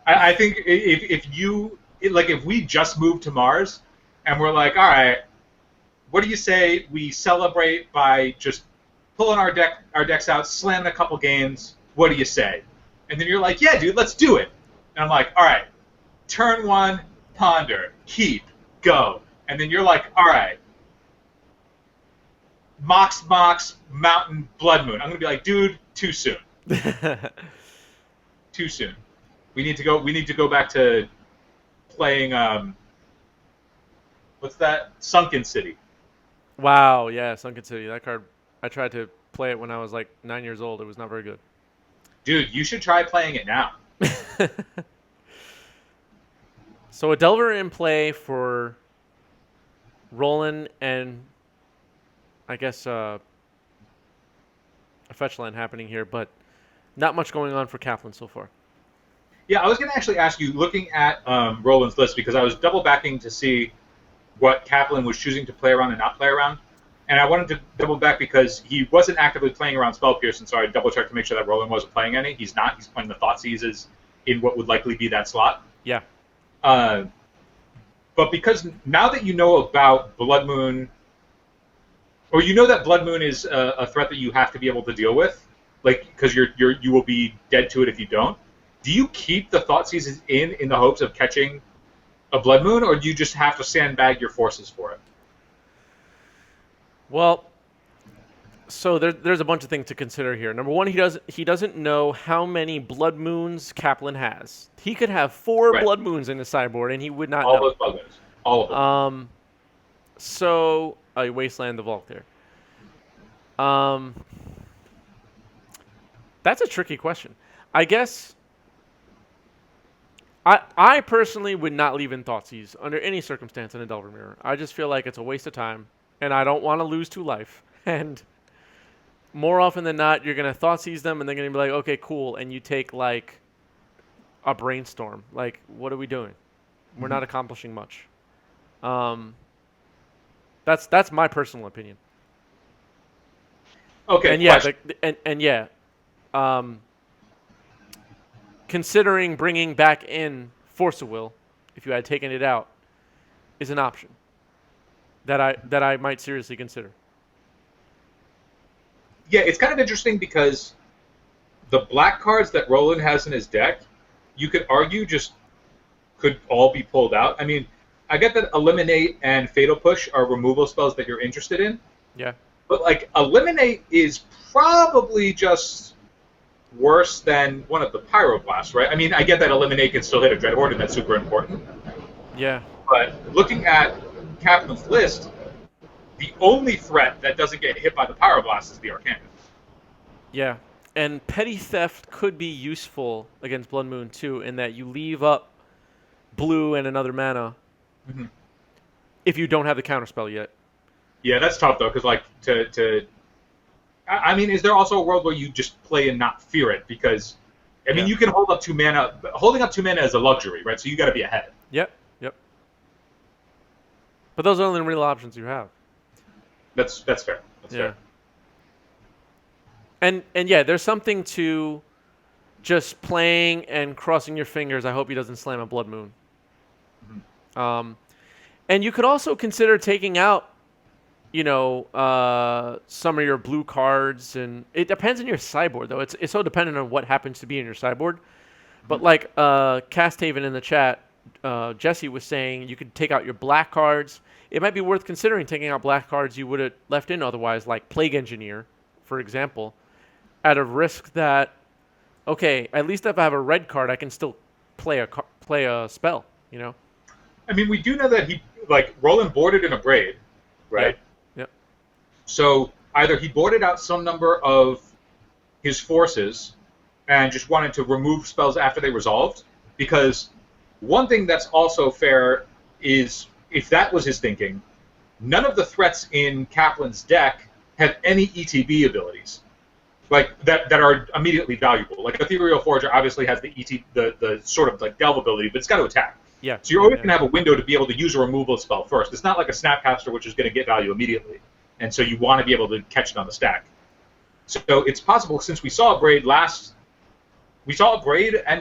I think if we just moved to Mars and we're like, all right, what do you say we celebrate by just pulling our decks out, slamming a couple games? What do you say? And then you're like, yeah, dude, let's do it. And I'm like, all right, turn 1, ponder, keep, go. And then you're like, all right, Mox, Mountain, Blood Moon. I'm going to be like, dude, too soon. Too soon. We need to go back to playing, what's that? Sunken City. Wow, yeah, Sunken City. That card, I tried to play it when I was like 9 years old. It was not very good. Dude, you should try playing it now. So a Delver in play for Roland and I guess a fetch line happening here, but not much going on for Kaplan so far. Yeah, I was going to actually ask you, looking at Roland's list, because I was double backing to see what Kaplan was choosing to play around and not play around. And I wanted to double back because he wasn't actively playing around Spell Pierce, and so I double checked to make sure that Roland wasn't playing any. He's not. He's playing the Thought Seizes in what would likely be that slot. Yeah. But because now that you know about Blood Moon or you know that Blood Moon is a threat that you have to be able to deal with, like because you will be dead to it if you don't. Do you keep the Thought Seizes in the hopes of catching a Blood Moon, or do you just have to sandbag your forces for it? Well, so there's a bunch of things to consider here. Number one, he doesn't know how many Blood Moons Kaplan has. He could have 4 Right. Blood Moons in his sideboard, and he would not All know. those Blood Moons, all of them. So Wasteland the Vault there. That's a tricky question. I guess I personally would not leave in Thoughtseize under any circumstance in a Delver Mirror. I just feel like it's a waste of time, and I don't want to lose 2 life. And more often than not, you're going to Thoughtseize them, and they're going to be like, okay, cool, and you take, like, a Brainstorm. Like, what are we doing? We're not accomplishing much. That's my personal opinion. Okay. And yeah, question. considering bringing back in Force of Will, if you had taken it out, is an option that I might seriously consider. Yeah, it's kind of interesting because the black cards that Roland has in his deck, you could argue just could all be pulled out. I mean, I get that Eliminate and Fatal Push are removal spells that you're interested in, Yeah. but like Eliminate is probably just worse than one of the Pyroblasts, right? I mean, I get that Eliminate can still hit a Dreadhorde, and that's super important. Yeah. But looking at Kaplan's list, the only threat that doesn't get hit by the Pyroblast is the Arcanum. Yeah. And Petty Theft could be useful against Blood Moon too, in that you leave up blue and another mana if you don't have the counterspell yet. Yeah, that's tough though, because like I mean, is there also a world where you just play and not fear it? Because I mean, you can hold up 2 mana. Holding up 2 mana is a luxury, right? So you got to be ahead. Yep. But those are the only real options you have. That's fair. That's fair. And yeah, there's something to just playing and crossing your fingers. I hope he doesn't slam a Blood Moon. And you could also consider taking out, some of your blue cards, and it depends on your sideboard though. It's so dependent on what happens to be in your sideboard. But like Casthaven in the chat, Jesse was saying you could take out your black cards. It might be worth considering taking out black cards you would have left in otherwise, like Plague Engineer, for example, at a risk that, okay, at least if I have a red card, I can still play a spell, I mean, we do know that Roland boarded in a Braid, right? Yeah. So either he boarded out some number of his forces and just wanted to remove spells after they resolved, because one thing that's also fair is, if that was his thinking, none of the threats in Kaplan's deck have any ETB abilities, like that are immediately valuable. Like Ethereal Forger obviously has the sort of like delve ability, but it's got to attack. Yeah. So you're always going to have a window to be able to use a removal spell first. It's not like a Snapcaster, which is going to get value immediately, and so you want to be able to catch it on the stack. So it's possible, since we saw a Braid and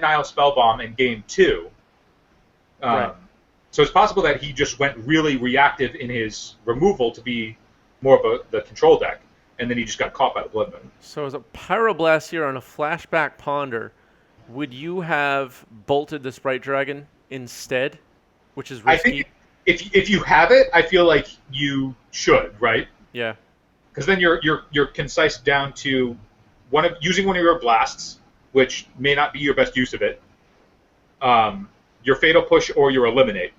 Nile Spellbomb in Game 2. Right. So it's possible that he just went really reactive in his removal to be more of the control deck, and then he just got caught by the Blood Moon. So as a Pyroblast here on a Flashback Ponder, would you have bolted the Sprite Dragon instead, which is risky? I think if you have it, I feel like you should, right? Yeah. Because then you're concise down to using one of your blasts, which may not be your best use of it. Your Fatal Push or your Eliminate.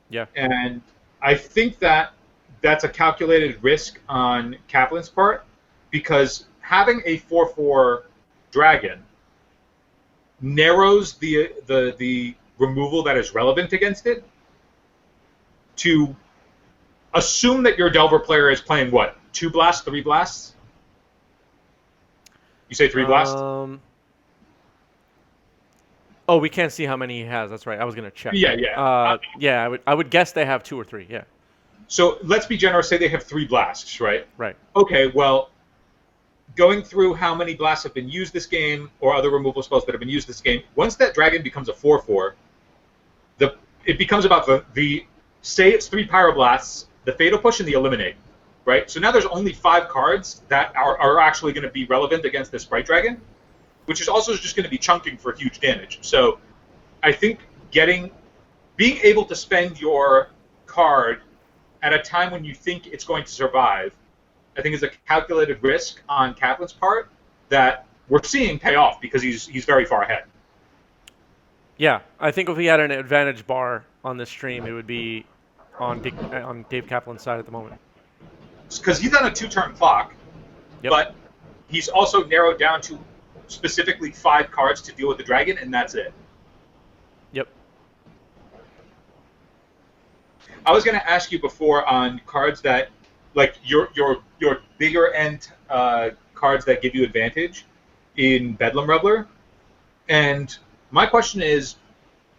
Yeah. And I think that's a calculated risk on Kaplan's part, because having a 4/4 dragon narrows the removal that is relevant against it to assume that your Delver player is playing what? 2 blasts, 3 blasts? You say 3 blasts? Oh, we can't see how many he has. That's right. I was gonna check. Yeah. I would guess they have 2 or 3. Yeah. So let's be generous. Say they have 3 blasts, right? Right. Okay. Well, going through how many blasts have been used this game, or other removal spells that have been used this game, once that dragon becomes a 4/4, it becomes about the say it's 3 Pyroblasts, the Fatal Push, and the Eliminate. right? So now there's only 5 cards that are actually going to be relevant against this Sprite Dragon, which is also just going to be chunking for huge damage. So I think being able to spend your card at a time when you think it's going to survive, I think is a calculated risk on Kaplan's part that we're seeing pay off because he's very far ahead. Yeah, I think if we had an advantage bar on this stream, it would be on Dave Kaplan's side at the moment. Because he's on a 2-turn clock, Yep. but he's also narrowed down to specifically 5 cards to deal with the dragon, and that's it. Yep. I was going to ask you before on cards that, like your bigger end cards that give you advantage in Bedlam Reveler, and my question is,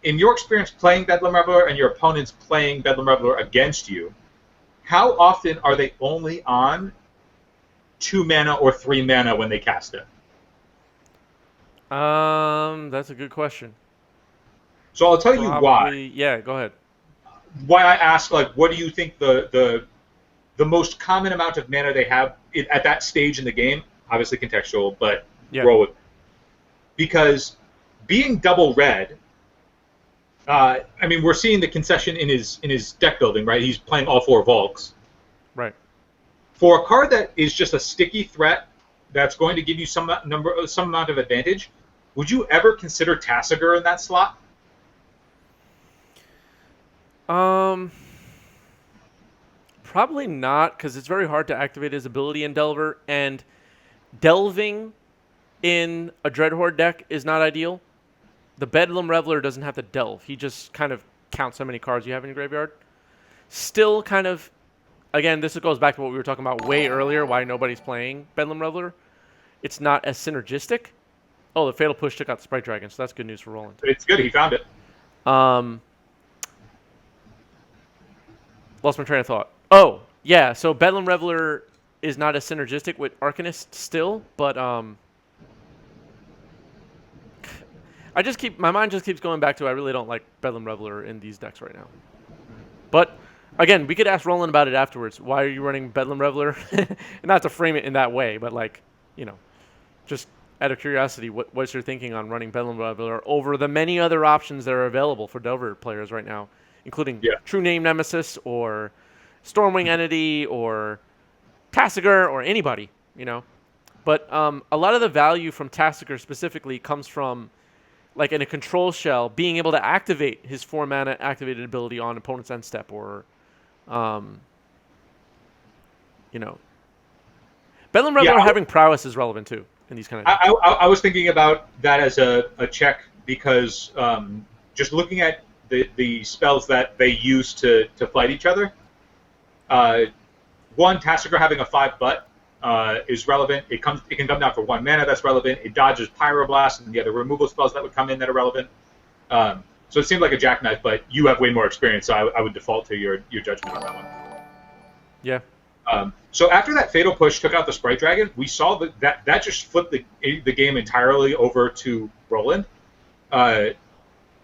in your experience playing Bedlam Reveler and your opponents playing Bedlam Reveler against you, how often are they only on 2 mana or 3 mana when they cast it? That's a good question. So I'll tell you why. Yeah, go ahead. Why I ask, like, what do you think the most common amount of mana they have at that stage in the game? Obviously contextual, but roll with it. Because being double red, I mean, we're seeing the concession in his deck building, right? He's playing all 4 Volks. Right. For a card that is just a sticky threat that's going to give you some amount of advantage, would you ever consider Tasigur in that slot? Probably not, because it's very hard to activate his ability in Delver, and delving in a Dreadhorde deck is not ideal. The Bedlam Reveler doesn't have to delve. He just kind of counts how many cards you have in your graveyard. Still kind of, again, this goes back to what we were talking about way earlier, why nobody's playing Bedlam Reveler. It's not as synergistic. Oh, the Fatal Push took out the Sprite Dragon, so that's good news for Roland. It's good. He found it. Lost my train of thought. Oh, yeah, so Bedlam Reveler is not as synergistic with Arcanist still, but my mind just keeps going back to I really don't like Bedlam Reveler in these decks right now. But again, we could ask Roland about it afterwards. Why are you running Bedlam Reveler? And not to frame it in that way, but like, just out of curiosity, what's your thinking on running Bedlam Reveler over the many other options that are available for Delver players right now, including True Name Nemesis or Stormwing Entity or Tasigur or anybody, But a lot of the value from Tasigur specifically comes from, like in a control shell, being able to activate his 4 mana activated ability on opponent's end step, or, Bedlam Reveler having prowess is relevant too in these kind of. I was thinking about that as a check because just looking at the spells that they use to fight each other. One, Tasigur having a 5-butt is relevant. It can come down for 1 mana. That's relevant. It dodges Pyroblast and the other removal spells that would come in that are relevant. So it seemed like a jackknife, but you have way more experience, so I would default to your judgment on that one. Yeah. So after that Fatal Push took out the Sprite Dragon, we saw that just flipped the game entirely over to Roland,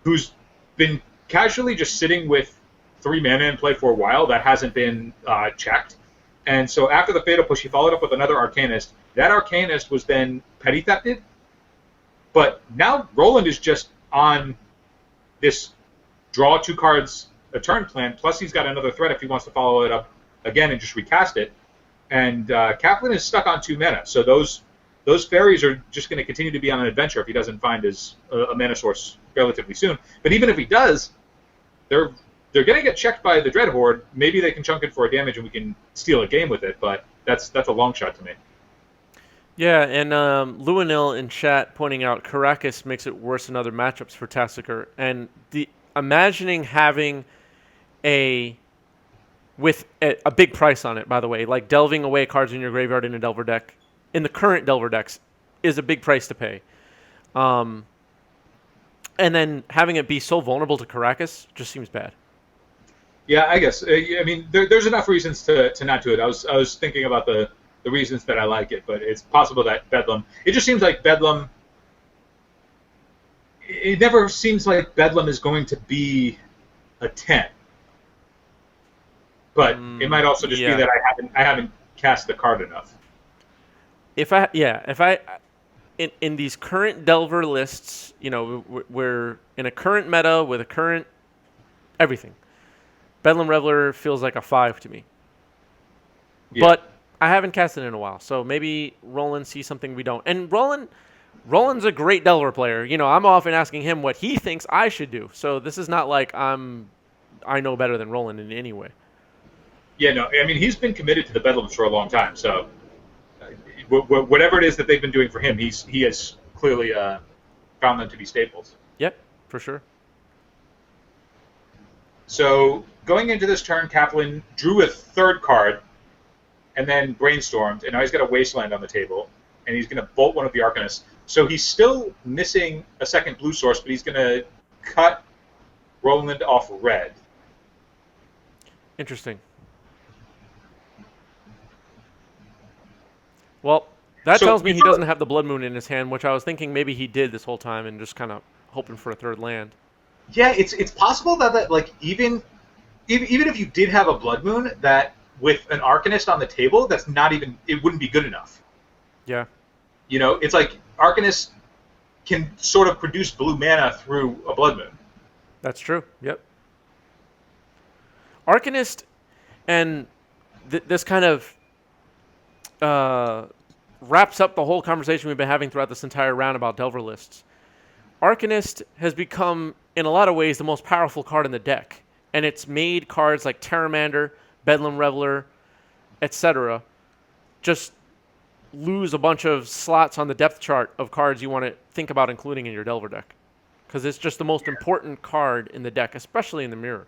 who's been casually just sitting with 3 mana in play for a while. That hasn't been checked. And so after the Fatal Push, he followed up with another Arcanist. That Arcanist was then Petty Thefted. But now Roland is just on this draw 2 cards a turn plan, plus he's got another threat if he wants to follow it up again and just recast it. And Kaplan is stuck on 2 mana. So those fairies are just going to continue to be on an adventure if he doesn't find his a mana source relatively soon. But even if he does, they're going to get checked by the Dreadhorde. Maybe they can chunk it for a damage and we can steal a game with it, but that's a long shot to me. Yeah, and Luanil in chat pointing out Caracas makes it worse in other matchups for Tasigur. And imagining having with a big price on it, by the way, like delving away cards in your graveyard in a Delver deck, in the current Delver decks, is a big price to pay. And then having it be so vulnerable to Caracas just seems bad. Yeah, I guess. I mean, there's enough reasons to not do it. I was thinking about the reasons that I like it, but it's possible that Bedlam... It just seems like Bedlam... It never seems like Bedlam is going to be a 10. But it might also just be Yeah. that I haven't cast the card enough. If I in these current Delver lists, we're in a current meta with a current everything. Bedlam Reveler feels like a 5 to me. Yeah. But I haven't cast it in a while, so maybe Roland sees something we don't. And Roland's a great Delver player. I'm often asking him what he thinks I should do. So this is not like I know better than Roland in any way. Yeah, no, I mean, he's been committed to the Bedlams for a long time, so whatever it is that they've been doing for him, he has clearly found them to be staples. Yep, for sure. So going into this turn, Kaplan drew a third card and then brainstormed, and now he's got a Wasteland on the table, and he's going to bolt one of the Arcanists. So he's still missing a second blue source, but he's going to cut Roland off red. Interesting. Well, that tells me he doesn't have the Blood Moon in his hand, which I was thinking maybe he did this whole time and just kind of hoping for a third land. Yeah, it's possible that like even if you did have a Blood Moon, that with an Arcanist on the table, that's not even, it wouldn't be good enough. Yeah. It's like Arcanist can sort of produce blue mana through a Blood Moon. That's true. Yep. Arcanist, and this kind of wraps up the whole conversation we've been having throughout this entire round about Delver lists. Arcanist has become, in a lot of ways, the most powerful card in the deck, and it's made cards like Terramander, Bedlam Reveler, etc. just lose a bunch of slots on the depth chart of cards you want to think about including in your Delver deck, because it's just the most important card in the deck, especially in the mirror.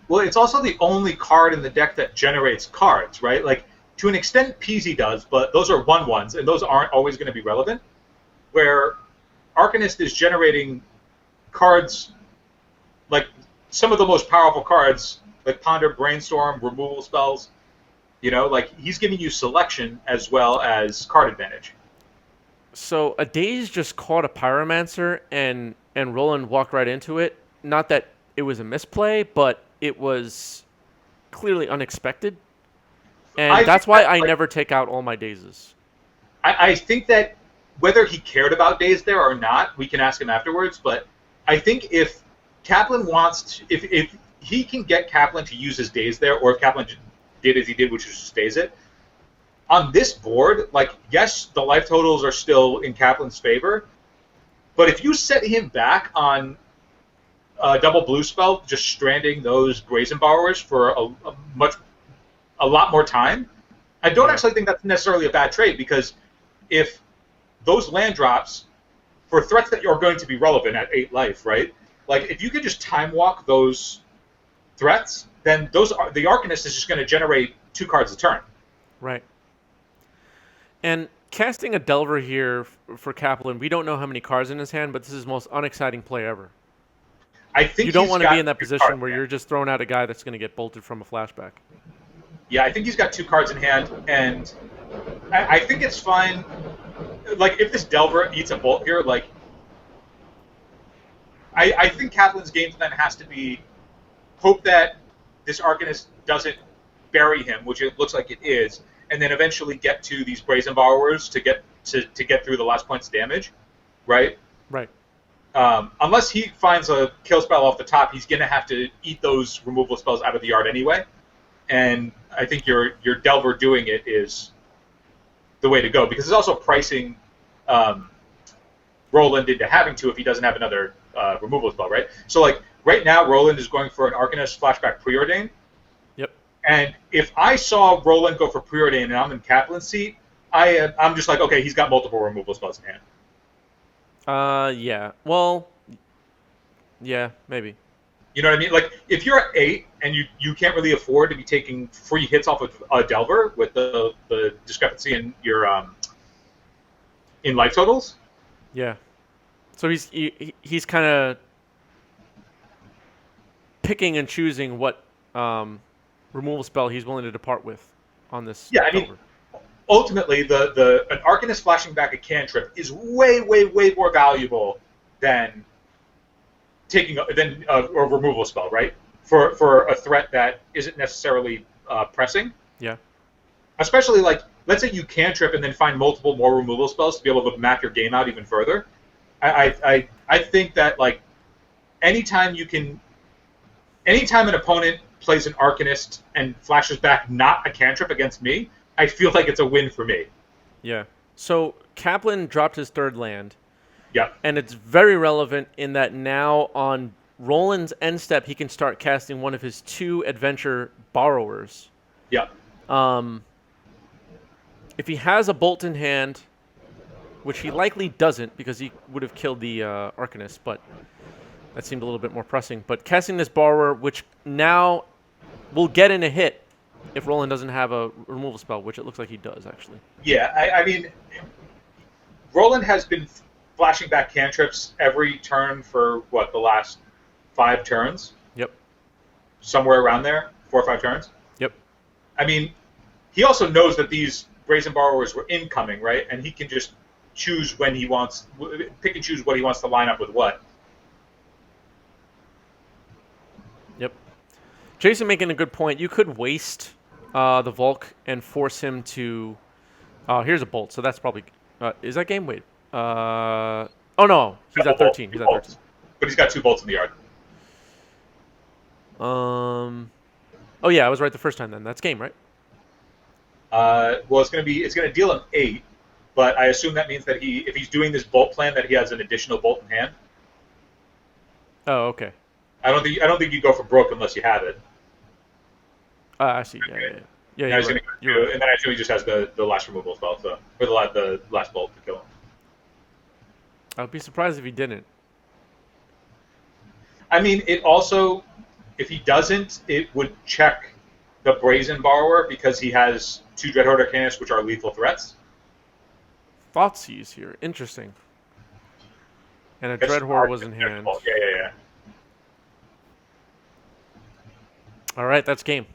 Well, it's also the only card in the deck that generates cards, right? Like, to an extent, Peasy does, but those are 1/1s, and those aren't always going to be relevant. Where Arcanist is generating cards, like some of the most powerful cards, like Ponder, Brainstorm, removal spells. Like he's giving you selection as well as card advantage. So a Daze just caught a Pyromancer, and Roland walked right into it. Not that it was a misplay, but it was clearly unexpected. And that's why I never take out all my Dazes. I think that whether he cared about Daze there or not, we can ask him afterwards, but I think if Kaplan wants to, if he can get Kaplan to use his Daze there, or if Kaplan did as he did, which was just Daze it, on this board, like, yes, the life totals are still in Kaplan's favor, but if you set him back on a double blue spell, just stranding those Brazen Borrowers for a lot more time, I don't actually think that's necessarily a bad trade, because if those land drops for threats that are going to be relevant at 8 life, right? Like, if you could just time walk those threats, then the Arcanist is just going to generate 2 cards a turn. Right. And casting a Delver here for Kaplan, we don't know how many cards in his hand, but this is his most unexciting play ever. I think you don't want to be in that position where you're just throwing out a guy that's going to get bolted from a flashback. Yeah, I think he's got 2 cards in hand, and I think it's fine. Like, if this Delver eats a bolt here, like, I think Kaplan's game plan has to be hope that this Arcanist doesn't bury him, which it looks like it is, and then eventually get to these Brazen Borrowers to get through the last points damage, right? Right. Unless he finds a kill spell off the top, he's going to have to eat those removal spells out of the yard anyway. And I think your Delver doing it is the way to go, because it's also pricing Roland into having to if he doesn't have another removal spell, right? So, like, right now, Roland is going for an Arcanist Flashback Preordain. Yep. And if I saw Roland go for Preordain and I'm in Kaplan's seat, I'm just like, okay, he's got multiple removal spells in hand. Yeah. Well, yeah, maybe. You know what I mean? Like, if you're at 8 and you can't really afford to be taking free hits off of a Delver with the discrepancy in your in life totals. Yeah. So he's kind of picking and choosing what removal spell he's willing to depart with on this. Yeah, I mean, ultimately, an Arcanist flashing back a cantrip is way, way, way more valuable than taking a removal spell, right? For a threat that isn't necessarily pressing. Yeah. Especially like, let's say you cantrip and then find multiple more removal spells to be able to map your game out even further. I think that like anytime an opponent plays an Arcanist and flashes back not a cantrip against me, I feel like it's a win for me. Yeah. So Kaplan dropped his third land. Yep. And it's very relevant in that now on Roland's end step, he can start casting one of his 2 adventure borrowers. Yep. If he has a bolt in hand, which he likely doesn't because he would have killed the Arcanist, but that seemed a little bit more pressing. But casting this borrower, which now will get in a hit if Roland doesn't have a removal spell, which it looks like he does, actually. Yeah, I mean, Roland has been flashing back cantrips every turn for, what, the last 5 turns? Yep. Somewhere around there, 4 or 5 turns? Yep. I mean, he also knows that these Brazen Borrowers were incoming, right? And he can just choose when he wants, pick and choose what he wants to line up with what. Yep. Jason making a good point. You could waste the Volk and force him to... here's a bolt, so that's probably... is that game? Wait. Oh, no. He's at 13. He's at 13. But he's got 2 bolts in the yard. Oh, yeah, I was right the first time then. That's game, right? Well, it's going to deal him 8, but I assume that means that if he's doing this bolt plan, that he has an additional bolt in hand. Oh, okay. I don't think you go for broke unless you have it. I see. Yeah, Okay. yeah. And then I assume he just has the last removal spell, or the last bolt to kill him. I'd be surprised if he didn't. I mean, it also, if he doesn't, it would check the Brazen Borrower because he has 2 Dreadhorde Arcanists, which are lethal threats. Thoughtseize here. Interesting. And a Dreadhorde was in hand. Yeah. All right, that's game.